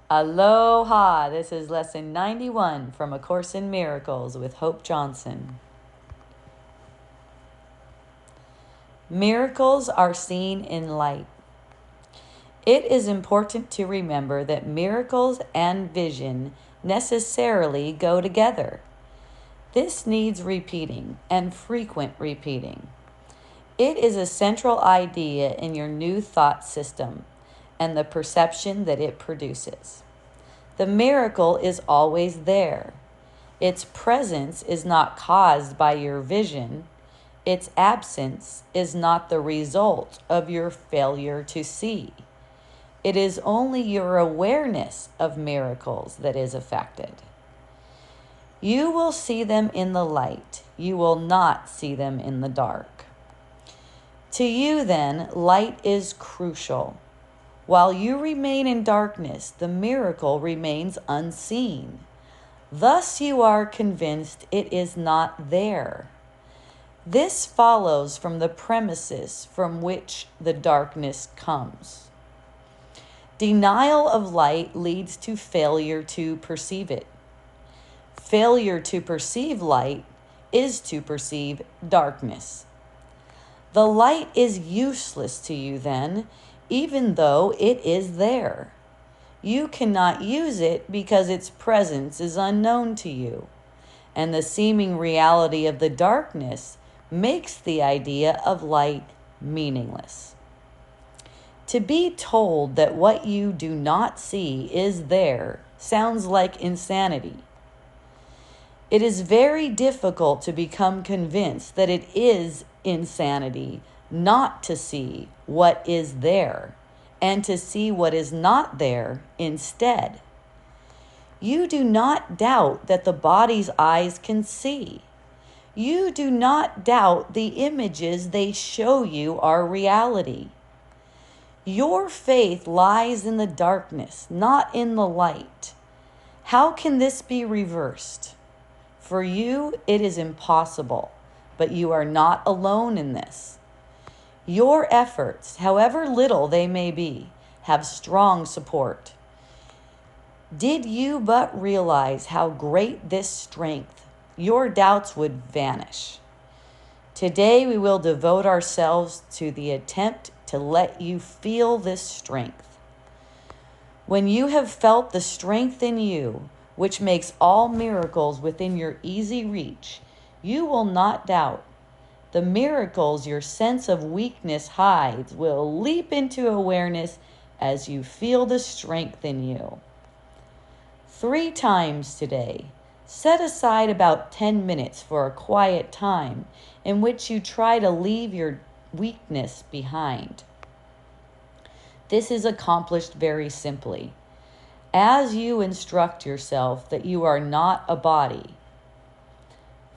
Aloha! This is lesson 91 from A Course in Miracles with Hope Johnson. Miracles are seen in light. It is important to remember that miracles and vision necessarily go together. This needs repeating and frequent repeating. It is a central idea in your new thought system and the perception that it produces. The miracle is always there. Its presence is not caused by your vision. Its absence is not the result of your failure to see. It is only your awareness of miracles that is affected. You will see them in the light. You will not see them in the dark. To you, then, light is crucial. While you remain in darkness, the miracle remains unseen. Thus you are convinced it is not there. This follows from the premises from which the darkness comes. Denial of light leads to failure to perceive it. Failure to perceive light is to perceive darkness. The light is useless to you then, even though it is there. You cannot use it because its presence is unknown to you, and the seeming reality of the darkness makes the idea of light meaningless. To be told that what you do not see is there sounds like insanity. It is very difficult to become convinced that it is insanity not to see what is there and to see what is not there instead. You do not doubt that the body's eyes can see. You do not doubt the images they show you are reality. Your faith lies in the darkness, not in the light. How can this be reversed? For you, it is impossible, but you are not alone in this. Your efforts, however little they may be, have strong support. Did you but realize how great this strength, your doubts would vanish. Today we will devote ourselves to the attempt to let you feel this strength. When you have felt the strength in you, which makes all miracles within your easy reach, you will not doubt. The miracles your sense of weakness hides will leap into awareness as you feel the strength in you. 3 times today, set aside about 10 minutes for a quiet time in which you try to leave your weakness behind. This is accomplished very simply. As you instruct yourself that you are not a body,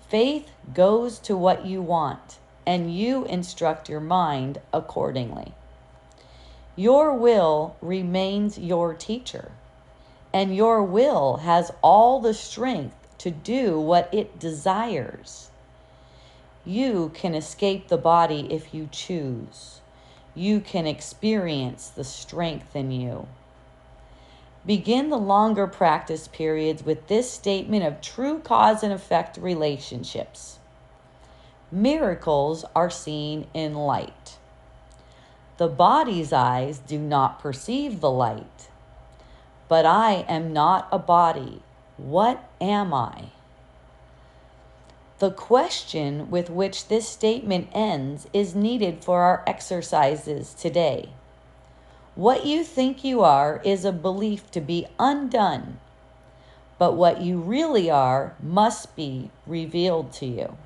faith goes to what you want, and you instruct your mind accordingly. Your will remains your teacher, and your will has all the strength to do what it desires. You can escape the body if you choose. You can experience the strength in you. Begin the longer practice periods with this statement of true cause and effect relationships. Miracles are seen in light. The body's eyes do not perceive the light. But I am not a body. What am I? The question with which this statement ends is needed for our exercises today. What you think you are is a belief to be undone, but what you really are must be revealed to you.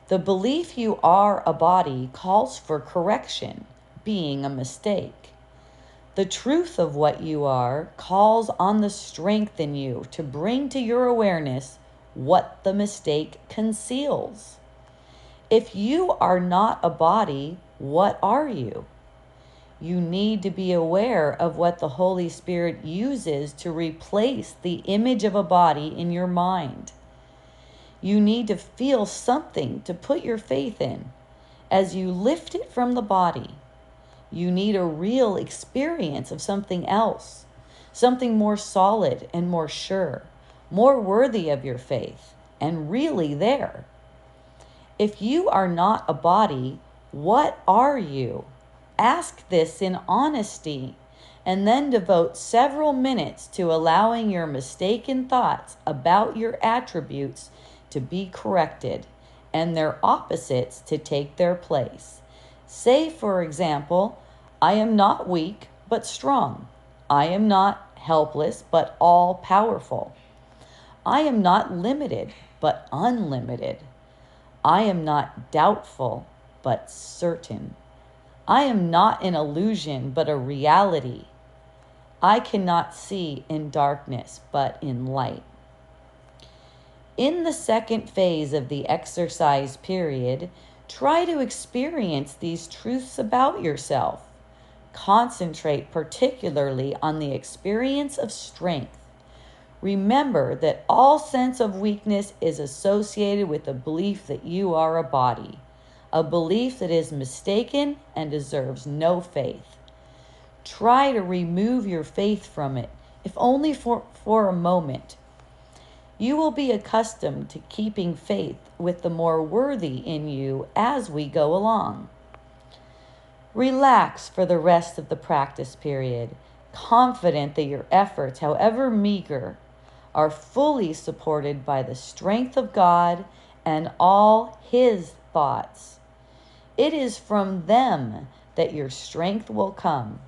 The belief you are a body calls for correction, being a mistake. The truth of what you are calls on the strength in you to bring to your awareness what the mistake conceals. If you are not a body, what are you? You need to be aware of what the Holy Spirit uses to replace the image of a body in your mind. You need to feel something to put your faith in. As you lift it from the body, you need a real experience of something else. something more solid and more sure, more worthy of your faith, and really there. If you are not a body, what are you? Ask this in honesty, and then devote several minutes to allowing your mistaken thoughts about your attributes to be corrected and their opposites to take their place. Say, for example, I am not weak, but strong. I am not helpless, but all powerful. I am not limited, but unlimited. I am not doubtful, but certain. I am not an illusion, but a reality. I cannot see in darkness, but in light. In the second phase of the exercise period, try to experience these truths about yourself. Concentrate particularly on the experience of strength. Remember that all sense of weakness is associated with the belief that you are a body, a belief that is mistaken and deserves no faith. Try to remove your faith from it, if only for a moment. You will be accustomed to keeping faith with the more worthy in you as we go along. Relax for the rest of the practice period, confident that your efforts, however meager, are fully supported by the strength of God and all His thoughts. It is from them that your strength will come.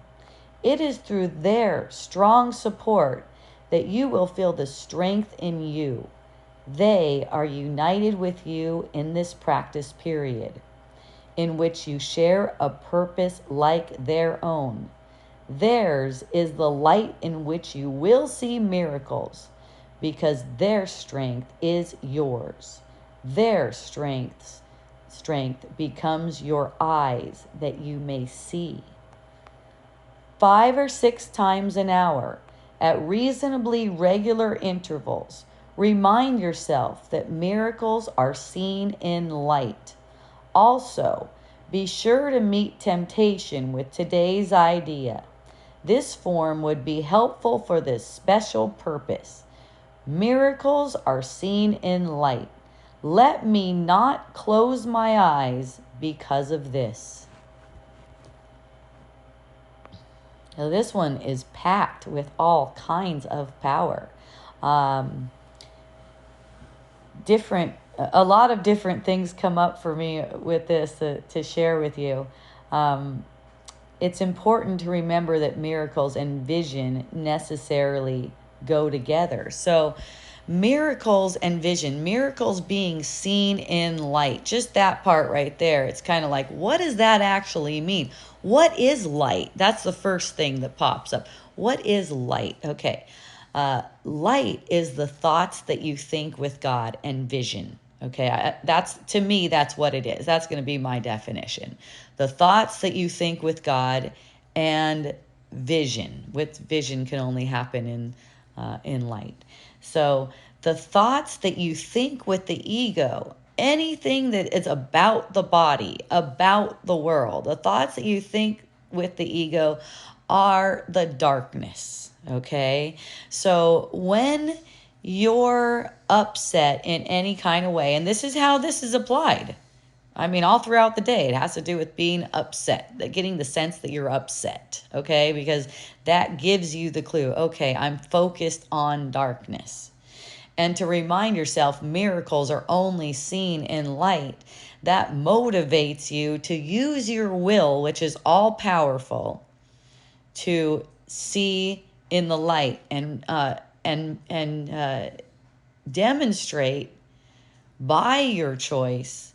It is through their strong support that you will feel the strength in you. They are united with you in this practice period, in which you share a purpose like their own. Theirs is the light in which you will see miracles, because their strength is yours. Their strength becomes your eyes that you may see. 5 or 6 times an hour, at reasonably regular intervals, remind yourself that miracles are seen in light. Also, be sure to meet temptation with today's idea. This form would be helpful for this special purpose. Miracles are seen in light. Let me not close my eyes because of this. Now, this one is packed with all kinds of power. A lot of different things come up for me with this to share with you. It's important to remember that miracles and vision necessarily go together. So miracles and vision, miracles being seen in light, just that part right there. It's kind of like, what does that actually mean? What is light? That's the first thing that pops up. What is light? Okay. Light is the thoughts that you think with God, and vision. Okay. To me, that's what it is. That's going to be my definition. The thoughts that you think with God and vision. With vision can only happen in light. So the thoughts that you think with the ego, anything that is about the body, about the world, the thoughts that you think with the ego are the darkness, okay? So when you're upset in any kind of way, and this is how this is applied, I mean, all throughout the day, it has to do with being upset, getting the sense that you're upset, okay? Because that gives you the clue, okay, I'm focused on darkness. And to remind yourself, miracles are only seen in light. That motivates you to use your will, which is all powerful, to see in the light and demonstrate by your choice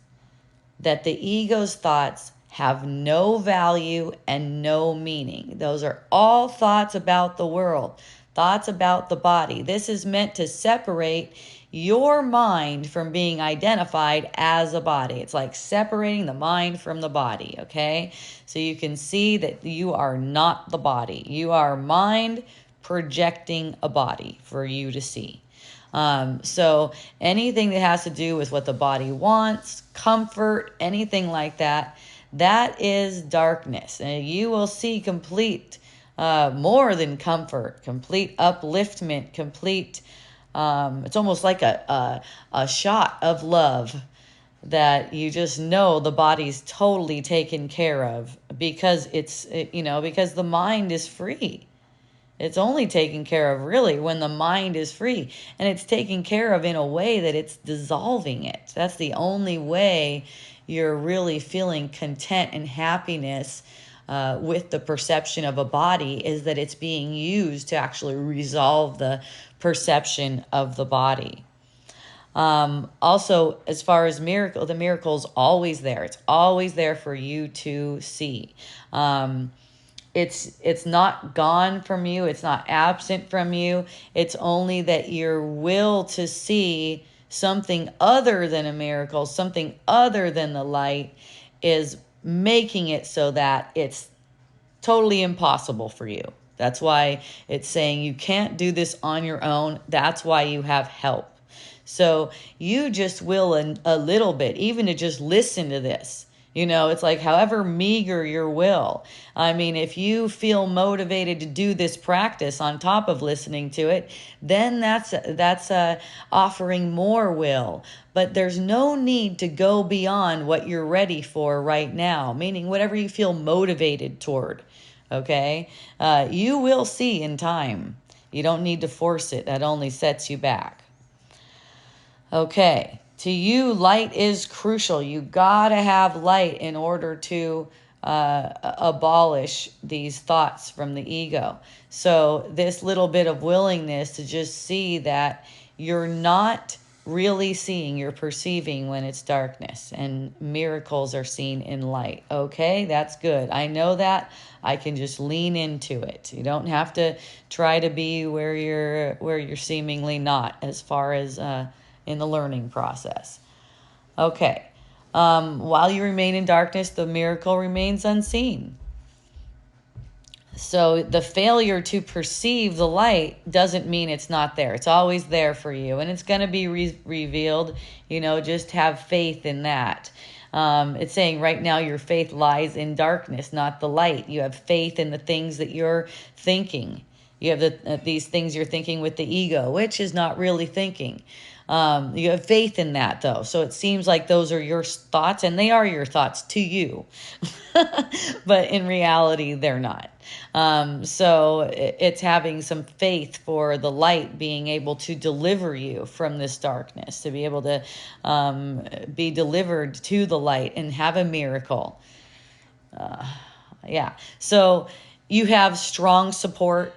that the ego's thoughts have no value and no meaning. Those are all thoughts about the world, thoughts about the body. This is meant to separate your mind from being identified as a body. It's like separating the mind from the body, okay? So you can see that you are not the body. You are mind projecting a body for you to see. So anything that has to do with what the body wants, comfort, anything like that, that is darkness. And you will see complete more than comfort, complete upliftment, complete, it's almost like a shot of love that you just know the body's totally taken care of because because the mind is free. It's only taken care of really when the mind is free, and it's taken care of in a way that it's dissolving it. That's the only way you're really feeling content and happiness with the perception of a body, is that it's being used to actually resolve the perception of the body. Also, as far as the miracle's always there. It's always there for you to see. It's not gone from you. It's not absent from you. It's only that your will to see something other than a miracle, something other than the light, is making it so that it's totally impossible for you. That's why it's saying you can't do this on your own. That's why you have help. So you just will a little bit, even to just listen to this. It's like however meager your will. I mean, if you feel motivated to do this practice on top of listening to it, then that's offering more will. But there's no need to go beyond what you're ready for right now, meaning whatever you feel motivated toward. Okay? You will see in time. You don't need to force it. That only sets you back. Okay. To you, light is crucial. You gotta have light in order to abolish these thoughts from the ego. So this little bit of willingness to just see that you're not really seeing, you're perceiving when it's darkness, and miracles are seen in light. Okay, that's good. I know that. I can just lean into it. You don't have to try to be where you're seemingly not, as far as in the learning process. Okay. While you remain in darkness, the miracle remains unseen. So the failure to perceive the light doesn't mean it's not there. It's always there for you, and it's going to be revealed. Just have faith in that. It's saying right now your faith lies in darkness, not the light. You have faith in the things that you're thinking. You have these things you're thinking with the ego, which is not really thinking. You have faith in that, though. So it seems like those are your thoughts, and they are your thoughts to you. But in reality, they're not. So it's having some faith for the light being able to deliver you from this darkness, to be able to be delivered to the light and have a miracle. Yeah. So you have strong support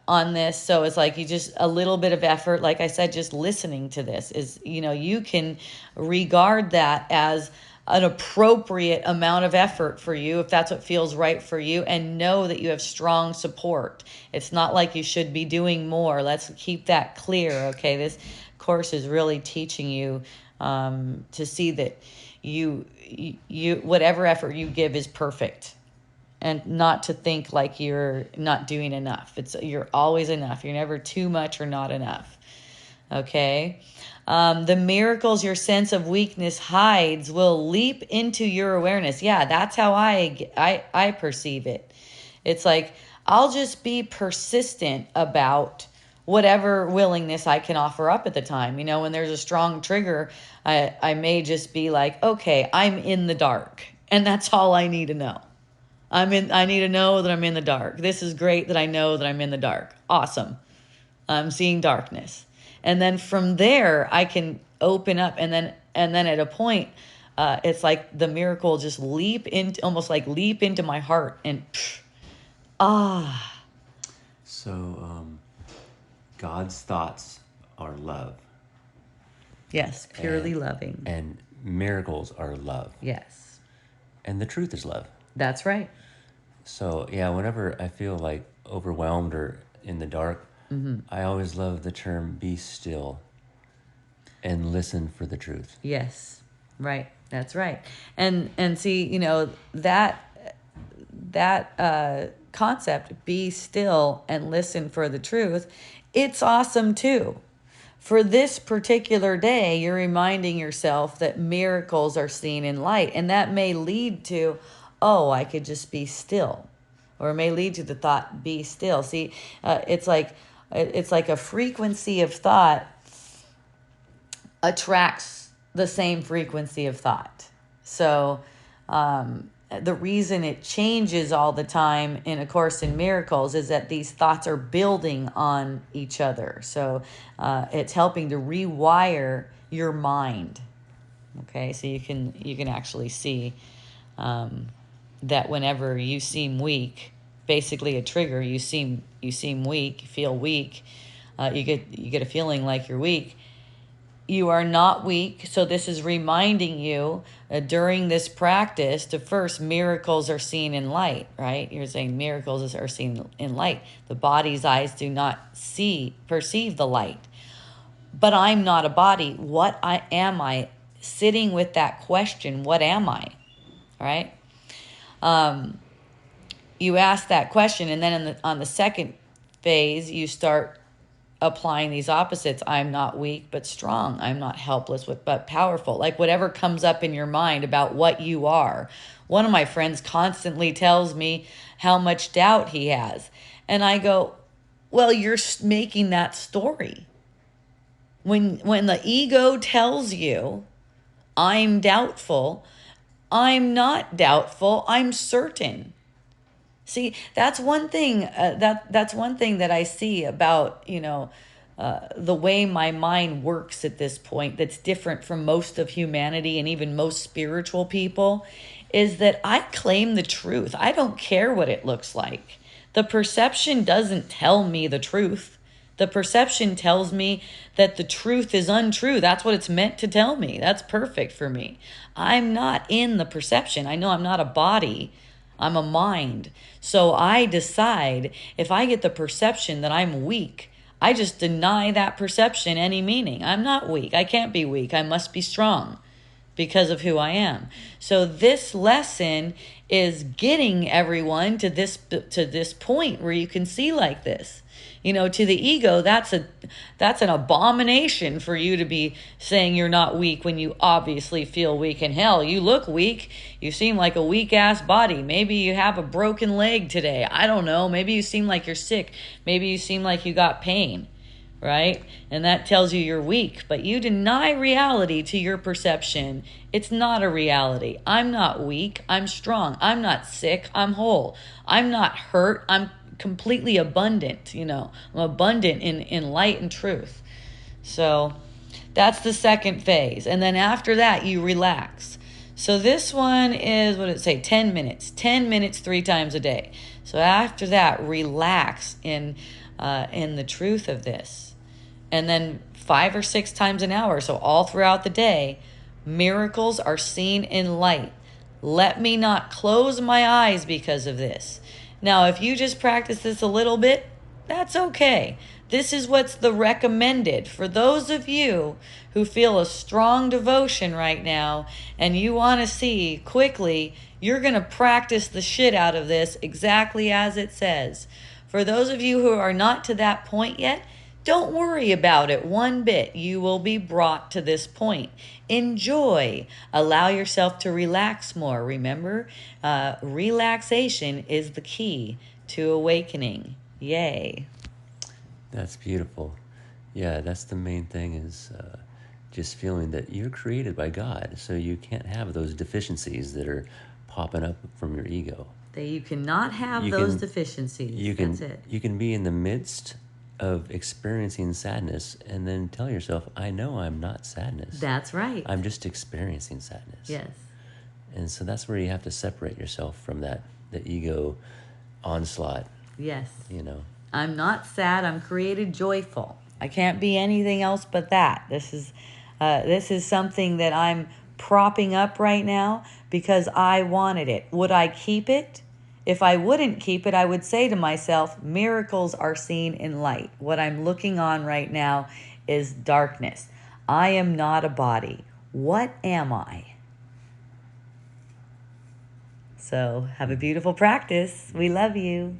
on this. So it's like you just a little bit of effort. Like I said, just listening to this is, you can regard that as an appropriate amount of effort for you, if that's what feels right for you, and know that you have strong support. It's not like you should be doing more. Let's keep that clear. Okay. This course is really teaching you to see that you whatever effort you give is perfect. And not to think like you're not doing enough. You're always enough. You're never too much or not enough. Okay? The miracles your sense of weakness hides will leap into your awareness. Yeah, that's how I perceive it. It's like I'll just be persistent about whatever willingness I can offer up at the time. When there's a strong trigger, I may just be like, okay, I'm in the dark. And that's all I need to know. I need to know that I'm in the dark. This is great that I know that I'm in the dark. Awesome. I'm seeing darkness. And then from there, I can open up. And then at a point, it's like the miracle just almost like leap into my heart and So, God's thoughts are love. Yes, purely loving. And miracles are love. Yes. And the truth is love. That's right. So, yeah, whenever I feel like overwhelmed or in the dark, I always love the term be still and listen for the truth. Yes. Right. That's right. And see, that concept, be still and listen for the truth, it's awesome too. For this particular day, you're reminding yourself that miracles are seen in light, and that may lead to, I could just be still. or it may lead to the thought, be still. See, it's like a frequency of thought attracts the same frequency of thought. So the reason it changes all the time in A Course in Miracles is that these thoughts are building on each other. So it's helping to rewire your mind. Okay, so you can actually see that whenever you seem weak, basically a trigger, you seem weak, you feel weak, you get a feeling like you're weak. You are not weak. So this is reminding you during this practice to first, miracles are seen in light, right? You're saying miracles are seen in light. The body's eyes do not perceive the light. But I'm not a body. What am I? Sitting with that question, what am I? Right? You ask that question, and then on the second phase, you start applying these opposites. I'm not weak but strong. I'm not helpless but powerful. Like whatever comes up in your mind about what you are. One of my friends constantly tells me how much doubt he has. And I go, well, you're making that story. When the ego tells you, I'm doubtful, I'm not doubtful, I'm certain. See, that's one thing. That's one thing that I see about the way my mind works at this point. That's different from most of humanity and even most spiritual people, is that I claim the truth. I don't care what it looks like. The perception doesn't tell me the truth. The perception tells me that the truth is untrue. That's what it's meant to tell me. That's perfect for me. I'm not in the perception. I know I'm not a body. I'm a mind. So I decide if I get the perception that I'm weak, I just deny that perception any meaning. I'm not weak. I can't be weak. I must be strong because of who I am. So this lesson is getting everyone to this point where you can see like this. To the ego, that's an abomination for you to be saying you're not weak when you obviously feel weak. And hell, you look weak. You seem like a weak ass body. Maybe you have a broken leg today. I don't know. Maybe you seem like you're sick. Maybe you seem like you got pain, right? And that tells you you're weak, but you deny reality to your perception. It's not a reality. I'm not weak. I'm strong. I'm not sick. I'm whole. I'm not hurt. I'm completely abundant. I'm abundant in light and truth. So that's the second phase. And then after that, you relax. So this one is, what did it say? 10 minutes. 10 minutes 3 times a day. So after that, relax in the truth of this. And then 5 or 6 times an hour, so all throughout the day, miracles are seen in light. Let me not close my eyes because of this. Now, if you just practice this a little bit, that's okay. This is what's the recommended. For those of you who feel a strong devotion right now and you want to see quickly, you're going to practice the shit out of this exactly as it says. For those of you who are not to that point yet, don't worry about it one bit. You will be brought to this point. Enjoy. Allow yourself to relax more. Remember, relaxation is the key to awakening. Yay. That's beautiful. Yeah, that's the main thing, is just feeling that you're created by God. So you can't have those deficiencies that are popping up from your ego. That you cannot have those deficiencies. That's it. You can be in the midst of experiencing sadness and then tell yourself, I know I'm not sadness. That's right. I'm just experiencing sadness. Yes. And so that's where you have to separate yourself from the ego onslaught. Yes. I'm not sad. I'm created joyful. I can't be anything else but that. This is something that I'm propping up right now because I wanted it. Would I keep it? If I wouldn't keep it, I would say to myself, miracles are seen in light. What I'm looking on right now is darkness. I am not a body. What am I? So have a beautiful practice. We love you.